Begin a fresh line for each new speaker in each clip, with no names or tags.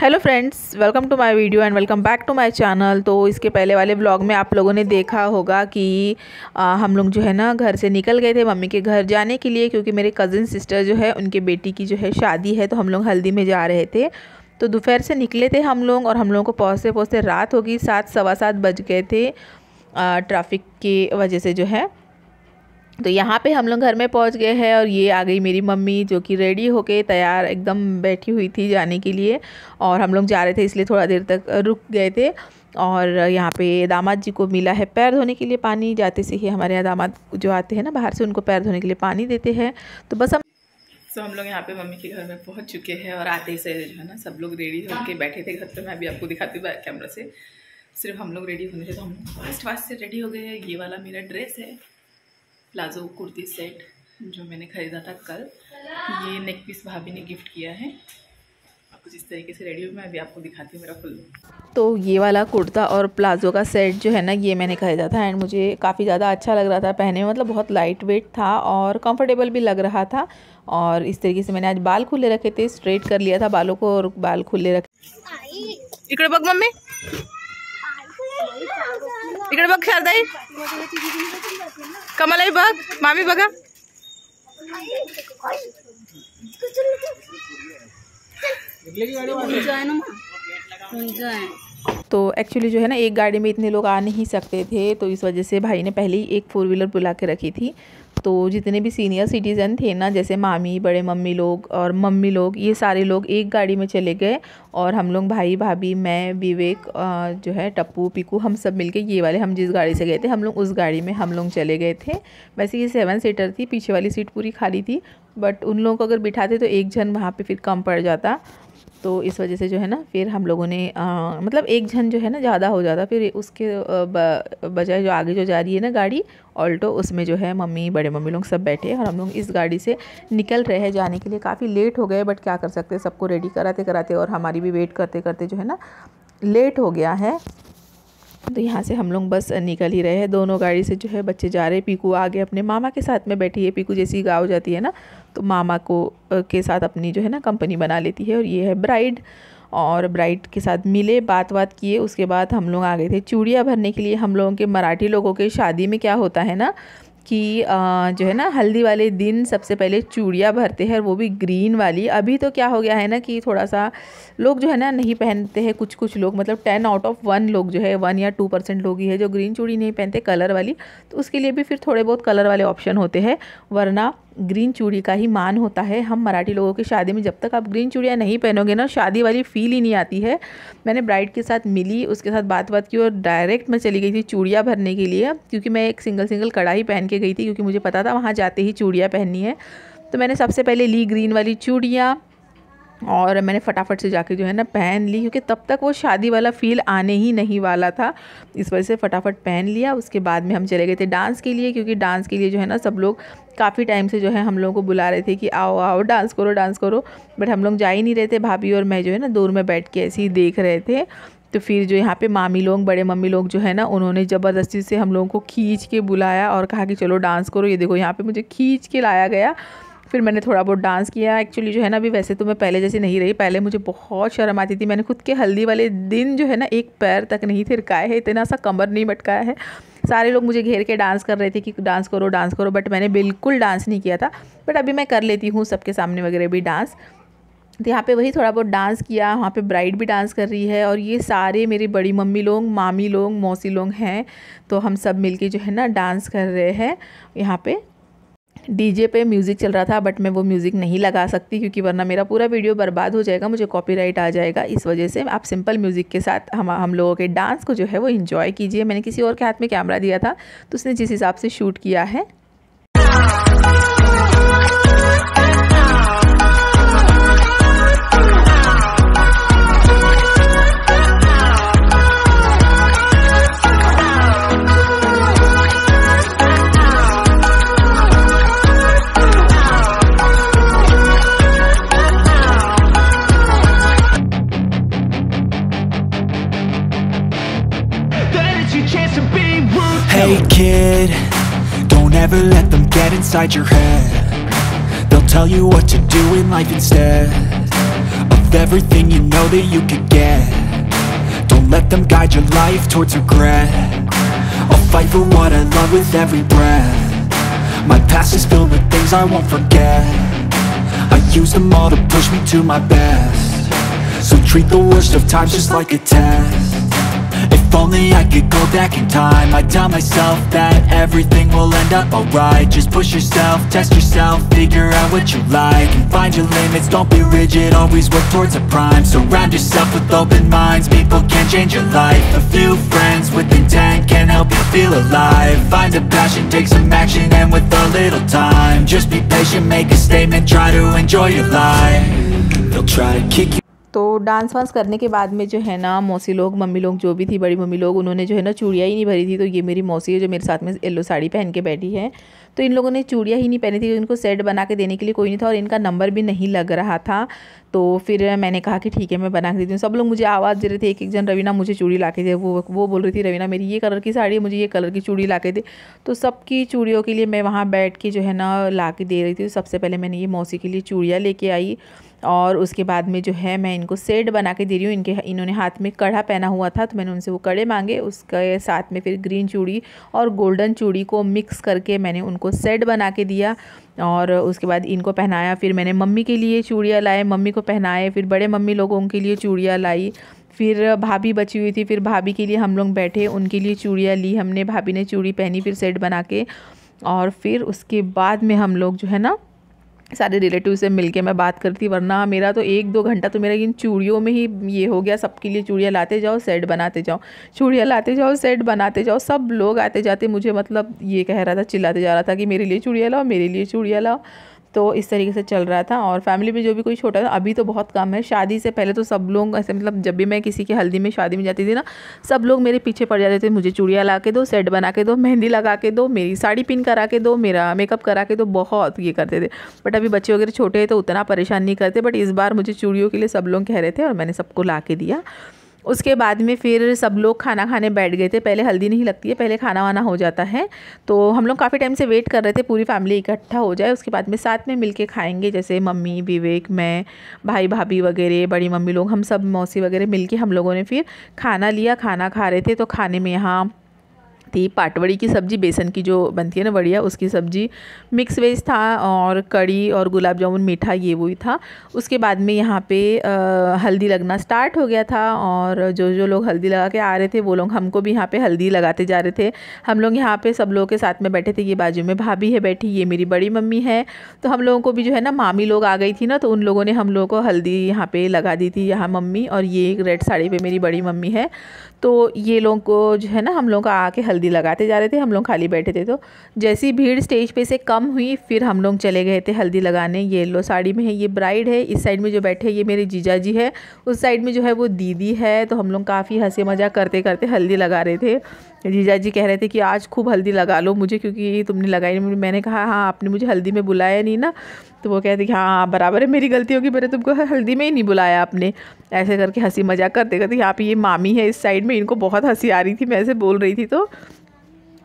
Hello friends, welcome to my video and welcome back to my channel. तो इसके पहले वाले ब्लॉग में आप लोगों ने देखा होगा कि हम लोग जो है ना घर से निकल गए थे मम्मी के घर जाने के लिए, क्योंकि मेरे कज़न सिस्टर जो है उनके बेटी की जो है शादी है, तो हम लोग हल्दी में जा रहे थे। तो दोपहर से निकले थे हम लोग और हम लोगों को पहुँचते पहुँचते रात हो गई, 7 सवा 7 बज गए थे ट्रैफिक की वजह से जो है। तो यहाँ पे हम लोग घर में पहुँच गए हैं और ये आ गई मेरी मम्मी, जो कि रेडी होके तैयार एकदम बैठी हुई थी जाने के लिए। और हम लोग जा रहे थे इसलिए थोड़ा देर तक रुक गए थे। और यहाँ पे दामाद जी को मिला है पैर धोने के लिए पानी। जाते से ही हमारे यहाँ दामाद जो आते हैं ना बाहर से, उनको पैर धोने के लिए पानी देते हैं। तो बस हम लोग यहाँ पे मम्मी के घर में पहुँच चुके हैं और आते से जो है ना सब लोग रेडी होकर बैठे थे घर पर। मैं अभी आपको दिखाती हूँ कैमरा से। सिर्फ हम लोग रेडी होने थे तो हम फास्ट से रेडी हो गए हैं। ये वाला मेरा ड्रेस है, प्लाजो कुर्ती सेट जो मैंने ख़रीदा था कल। ये नेक पीस भाभी ने गिफ्ट किया है। कुछ इस तरीके से रेडी हूँ मैं, अभी आपको दिखाती हूँ मेरा फुल। तो ये वाला कुर्ता और प्लाजो का सेट जो है ना, ये मैंने खरीदा था एंड मुझे काफ़ी ज़्यादा अच्छा लग रहा था पहने में। मतलब बहुत लाइट वेट था और कंफर्टेबल भी लग रहा था। और इस तरीके से मैंने आज बाल खुले रखे थे, स्ट्रेट कर लिया था बालों को और बाल खुले रखे। इकडे बघ मम्मी, इकडे बघ शारदाई, कमलाई बघ, मामी बघा। तो एक्चुअली जो है ना एक गाड़ी में इतने लोग आ नहीं सकते थे, तो इस वजह से भाई ने पहले ही एक 4 व्हीलर बुला के रखी थी। तो जितने भी सीनियर सिटीज़न थे ना, जैसे मामी, बड़े मम्मी लोग और मम्मी लोग, ये सारे लोग एक गाड़ी में चले गए। और हम लोग भाई भाभी, मैं, विवेक जो है, टप्पू, पीकू, हम सब मिलके ये वाले हम जिस गाड़ी से गए थे हम लोग उस गाड़ी में हम लोग चले गए थे। वैसे ये 7 सीटर थी, पीछे वाली सीट पूरी खाली थी, बट उन लोगों को अगर बिठाते तो एक जन वहाँ पे फिर कम पड़ जाता। तो इस वजह से जो है ना फिर हम लोगों ने मतलब एक जन जो है ना ज़्यादा हो जाता। फिर उसके बजाय जो आगे जो जा रही है ना गाड़ी ऑल्टो, उसमें जो है मम्मी, बड़े मम्मी लोग सब बैठे हैं और हम लोग इस गाड़ी से निकल रहे हैं जाने के लिए। काफ़ी लेट हो गए, बट क्या कर सकते हैं, सबको रेडी कराते कराते और हमारी भी वेट करते करते जो है ना लेट हो गया है। तो यहाँ से हम लोग बस निकल ही रहे हैं। दोनों गाड़ी से जो है बच्चे जा रहे हैं। पीकू आगे अपने मामा के साथ में बैठी है। पीकू जैसी गाँव जाती है ना तो मामा को के साथ अपनी जो है ना कंपनी बना लेती है। और ये है ब्राइड, और ब्राइड के साथ मिले, बात किए। उसके बाद हम लोग आ गए थे चूड़ियाँ भरने के लिए। हम लोगों के मराठी लोगों के शादी में क्या होता है ना कि जो है ना हल्दी वाले दिन सबसे पहले चूड़ियाँ भरते हैं, वो भी ग्रीन वाली। अभी तो क्या हो गया है ना कि थोड़ा सा लोग जो है ना नहीं पहनते हैं, कुछ लोग, मतलब 10 आउट ऑफ 1 लोग जो है 1 या 2% लोग ही है जो ग्रीन चूड़ी नहीं पहनते, कलर वाली। तो उसके लिए भी फिर थोड़े बहुत कलर वाले ऑप्शन होते हैं, वरना ग्रीन चूड़ी का ही मान होता है। हम मराठी लोगों की शादी में जब तक आप ग्रीन चूड़ियाँ नहीं पहनोगे ना, शादी वाली फील ही नहीं आती है। मैंने ब्राइड के साथ मिली, उसके साथ बात की और डायरेक्ट मैं चली गई थी चूड़ियाँ भरने के लिए, क्योंकि मैं एक सिंगल कढ़ाई पहन के गई थी, क्योंकि मुझे पता था वहाँ जाते ही चूड़ियाँ पहननी है। तो मैंने सबसे पहले ली ग्रीन वाली चूड़ियाँ और मैंने फटाफट से जाके जो है ना पहन ली, क्योंकि तब तक वो शादी वाला फ़ील आने ही नहीं वाला था। इस वजह से फटाफट पहन लिया। उसके बाद में हम चले गए थे डांस के लिए, क्योंकि डांस के लिए जो है ना सब लोग काफ़ी टाइम से जो है हम लोगों को बुला रहे थे कि आओ आओ डांस करो, बट हम लोग जा ही नहीं रहे थे। भाभी और मैं जो है ना दूर में बैठ के ऐसे ही देख रहे थे। तो फिर जो यहाँ पे मामी लोग, बड़े मम्मी लोग जो है ना, उन्होंने ज़बरदस्ती से हम लोगों को खींच के बुलाया और कहा कि चलो डांस करो। ये देखो यहाँ पे मुझे खींच के लाया गया। फिर मैंने थोड़ा बहुत डांस किया। एक्चुअली जो है ना अभी वैसे तो मैं पहले जैसे नहीं रही, पहले मुझे बहुत शर्म आती थी। मैंने खुद के हल्दी वाले दिन जो है ना एक पैर तक नहीं थिरकाए है, इतना सा कमर नहीं मटकाया है। सारे लोग मुझे घेर के डांस कर रहे थे कि डांस करो, बट मैंने बिल्कुल डांस नहीं किया था। बट अभी मैं कर लेती हूँ सबके सामने वगैरह भी डांस। तो यहाँ पे वही थोड़ा बहुत डांस किया। वहाँ पे ब्राइड भी डांस कर रही है और ये सारे मेरी बड़ी मम्मी लोग, मामी लोग, मौसी लोग हैं। तो हम सब मिलके जो है ना डांस कर रहे हैं। यहाँ पे डीजे पे म्यूज़िक चल रहा था, बट मैं वो म्यूज़िक नहीं लगा सकती, क्योंकि वरना मेरा पूरा वीडियो बर्बाद हो जाएगा, मुझे कॉपीराइट आ जाएगा। इस वजह से आप सिंपल म्यूज़िक के साथ हम लोगों के डांस को जो है वो एंजॉय कीजिए। मैंने किसी और के हाथ में कैमरा दिया था, तो उसने जिस हिसाब से शूट किया है।
Hey kid, don't ever let them get inside your head. They'll tell you what to do in life instead of everything you know that you could get. Don't let them guide your life towards regret. I'll fight for what I love with every breath. My past is filled with things I won't forget. I use them all to push me to my best. So treat the worst of times just like a test. If only I could go back in time, I'd tell myself that everything will end up alright. Just push yourself, test yourself, figure out what you like, and find your limits, don't be rigid, always work towards a prime. Surround yourself with open minds, people can change your life. A few friends with intent can help you feel alive. Find a passion, take some action, and with a little time, just be patient, make a statement, try to enjoy your life. They'll try to kick you.
तो dance वांस करने के बाद में जो है ना मौसी लोग, मम्मी लोग जो भी थी, बड़ी मम्मी लोग, उन्होंने जो है ना चूड़ियाँ ही नहीं भरी थी। तो ये मेरी मौसी है जो मेरे साथ में येलो साड़ी पहन के बैठी है। तो इन लोगों ने चूड़ियाँ ही नहीं पहनी थी, इनको सेट बना के देने के लिए कोई नहीं था और इनका नंबर भी नहीं लग रहा था। तो फिर मैंने कहा कि ठीक है मैं बना के देती हूँ। सब लोग मुझे आवाज़ दे रहे थे, एक एक जन, रवीना मुझे चूड़ी ला के दे। वो बोल रही थी रवीना मेरी ये कलर की साड़ी है, मुझे ये कलर की चूड़ी ला के दे। तो सबकी चूड़ियों के लिए मैं वहाँ बैठ के जो है ना ला के दे रही थी। सबसे पहले मैंने ये मौसी के लिए चूड़ियाँ लेके आई और उसके बाद में जो है मैं इनको सेट बना के दे रही हूँ। इन्होंने हाथ में कड़ा पहना हुआ था तो मैंने उनसे वो कड़े मांगे, उसके साथ में फिर ग्रीन चूड़ी और गोल्डन चूड़ी को मिक्स करके मैंने उनको सेट बना के दिया। और उसके बाद इनको पहनाया। फिर मैंने मम्मी के लिए चूड़ियाँ लाए, मम्मी को पहनाए। फिर बड़े मम्मी लोगों के लिए चूड़ियाँ लाई। फिर भाभी बची हुई थी, फिर भाभी के लिए हम लोग बैठे, उनके लिए चूड़ियाँ ली हमने। भाभी ने चूड़ी पहनी फिर सेट बना के। और फिर उसके बाद में हम लोग जो है ना सारे रिलेटिव से मिलके मैं बात करती, वरना मेरा तो 1-2 घंटा तो मेरा इन चूड़ियों में ही ये हो गया। सबके लिए चूड़ियाँ लाते जाओ, सेट बनाते जाओ, चूड़ियाँ लाते जाओ, सेट बनाते जाओ। सब लोग आते जाते मुझे मतलब ये कह रहा था, चिल्लाते जा रहा था कि मेरे लिए चूड़ियाँ लाओ, मेरे लिए चूड़ियाँ लाओ। तो इस तरीके से चल रहा था। और फैमिली में जो भी कोई छोटा था, अभी तो बहुत कम है। शादी से पहले तो सब लोग ऐसे, मतलब जब भी मैं किसी की हल्दी में, शादी में जाती थी ना, सब लोग मेरे पीछे पड़ जाते थे, मुझे चूड़ियाँ ला के दो, सेट बना के दो, मेहंदी लगा के दो, मेरी साड़ी पिन करा के दो, मेरा मेकअप करा के दो, बहुत ये करते थे। बट अभी बच्चे वगैरह छोटे हैं तो उतना परेशान नहीं करते। बट इस बार मुझे चूड़ियों के लिए सब लोग कह रहे थे और मैंने सबको ला के दिया। उसके बाद में फिर सब लोग खाना खाने बैठ गए थे। पहले हल्दी नहीं लगती है, पहले खाना वाना हो जाता है। तो हम लोग काफ़ी टाइम से वेट कर रहे थे पूरी फैमिली इकट्ठा हो जाए, उसके बाद में साथ में मिलके खाएंगे। जैसे मम्मी, विवेक, मैं, भाई भाभी वगैरह, बड़ी मम्मी लोग, हम सब मौसी वगैरह मिलके हम लोगों ने फिर खाना लिया। खाना खा रहे थे तो खाने में यहाँ थी पाटवड़ी की सब्ज़ी, बेसन की जो बनती है ना बढ़िया, उसकी सब्ज़ी, मिक्स वेज था और कड़ी और गुलाब जामुन मीठा, ये वही था। उसके बाद में यहाँ पे हल्दी लगना स्टार्ट हो गया था और जो जो लोग हल्दी लगा के आ रहे थे वो लोग हमको भी यहाँ पे हल्दी लगाते जा रहे थे। हम लोग यहाँ पे सब लोगों के साथ में बैठे थे। ये बाजू में भाभी है बैठी, ये मेरी बड़ी मम्मी है। तो हम लोगों को भी जो है ना मामी लोग आ गई थी ना, तो उन लोगों ने हम लोगों को हल्दी यहाँ पे लगा दी थी। यहाँ मम्मी और ये एक रेड साड़ी पे मेरी बड़ी मम्मी है। तो ये लोगों को जो है ना हम लोग आके हल्दी लगाते जा रहे थे। हम लोग खाली बैठे थे। तो जैसी भीड़ स्टेज पे से कम हुई फिर हम लोग चले गए थे हल्दी लगाने। ये येलो साड़ी में है, ये ब्राइड है। इस साइड में जो बैठे ये मेरे जीजा जी है, उस साइड में जो है वो दीदी है। तो हम लोग काफ़ी हंसी मजाक करते करते हल्दी लगा रहे थे। जीजा जी कह रहे थे कि आज खूब हल्दी लगा लो मुझे, क्योंकि तुमने लगाई नहीं। मैंने कहा हाँ, आपने मुझे हल्दी में बुलाया नहीं ना। तो वो कहते कि हाँ बराबर है, मेरी गलती होगी, मैंने तुमको हल्दी में ही नहीं बुलाया आपने। ऐसे करके हंसी मजाक करते करते, यहाँ पे ये मामी है इस साइड में, इनको बहुत हंसी आ रही थी मैं ऐसे बोल रही थी। तो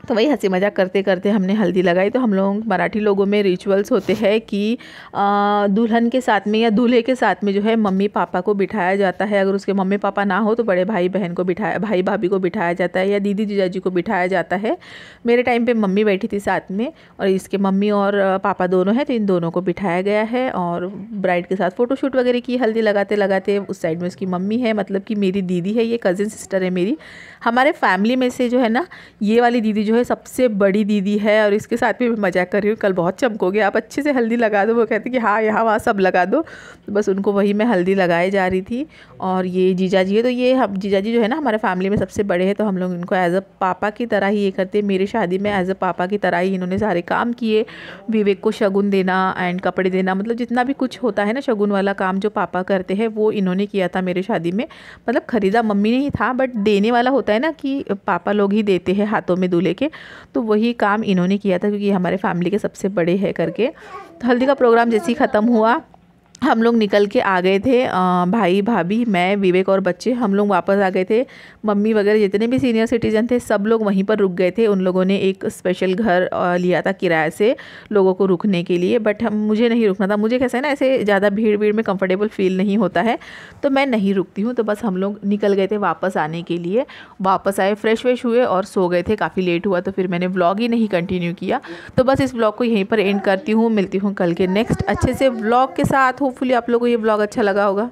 वही हंसी मजाक करते करते हमने हल्दी लगाई। तो हम लोग मराठी लोगों में रिचुअल्स होते हैं कि दुल्हन के साथ में या दूल्हे के साथ में जो है मम्मी पापा को बिठाया जाता है। अगर उसके मम्मी पापा ना हो तो बड़े भाई बहन को बिठाया, भाई भाभी को बिठाया जाता है, या दीदी जीजाजी को बिठाया जाता है। मेरे टाइम पे मम्मी बैठी थी साथ में और इसके मम्मी और पापा दोनों हैं, तो इन दोनों को बिठाया गया है। और ब्राइड के साथ फ़ोटोशूट वगैरह की हल्दी लगाते लगाते। उस साइड में उसकी मम्मी है, मतलब कि मेरी दीदी है, ये कज़िन सिस्टर है मेरी। हमारे फैमिली में से जो है ना ये वाली दीदी जो है सबसे बड़ी दीदी है। और इसके साथ भी मजाक कर रही हूँ, कल बहुत चमकोगे आप, अच्छे से हल्दी लगा दो। वो कहते कि हाँ यहाँ वहाँ सब लगा दो। तो बस उनको वही मैं हल्दी लगाए जा रही थी। और ये जीजा जी है, तो ये हम जीजा जी जो है ना हमारे फैमिली में सबसे बड़े हैं। तो हम लोग इनको एज अ पापा की तरह ही ये करते। मेरी शादी में एज अ पापा की तरह ही इन्होंने सारे काम किए। विवेक को शगुन देना एंड कपड़े देना, मतलब जितना भी कुछ होता है ना शगुन वाला काम जो पापा करते हैं वो इन्होंने किया था मेरे शादी में। मतलब खरीदा मम्मी ने ही था, बट देने वाला होता है ना कि पापा लोग ही देते हैं हाथों में दूल्हे के। तो वही काम इन्होंने किया था क्योंकि हमारे फैमिली के सबसे बड़े हैं करके। तो हल्दी का प्रोग्राम जैसे ही ख़त्म हुआ हम लोग निकल के आ गए थे, भाई भाभी मैं विवेक और बच्चे हम लोग वापस आ गए थे। मम्मी वगैरह जितने भी सीनियर सिटीजन थे सब लोग वहीं पर रुक गए थे। उन लोगों ने एक स्पेशल घर लिया था किराए से लोगों को रुकने के लिए, बट मुझे नहीं रुकना था। मुझे कैसा है ना, ऐसे ज़्यादा भीड़ भीड़ में कंफर्टेबल फील नहीं होता है, तो मैं नहीं रुकती हूँ। तो बस हम लोग निकल गए थे वापस आने के लिए। वापस आए, फ्रेश व्रेश हुए और सो गए थे, काफ़ी लेट हुआ तो फिर मैंने व्लॉग ही नहीं कंटिन्यू किया। तो बस इस व्लॉग को यहीं पर एंड करती हूँ। मिलती हूँ कल के नेक्स्ट अच्छे से व्लॉग के साथ। होपफुली आप लोगों को ये व्लॉग अच्छा लगा होगा।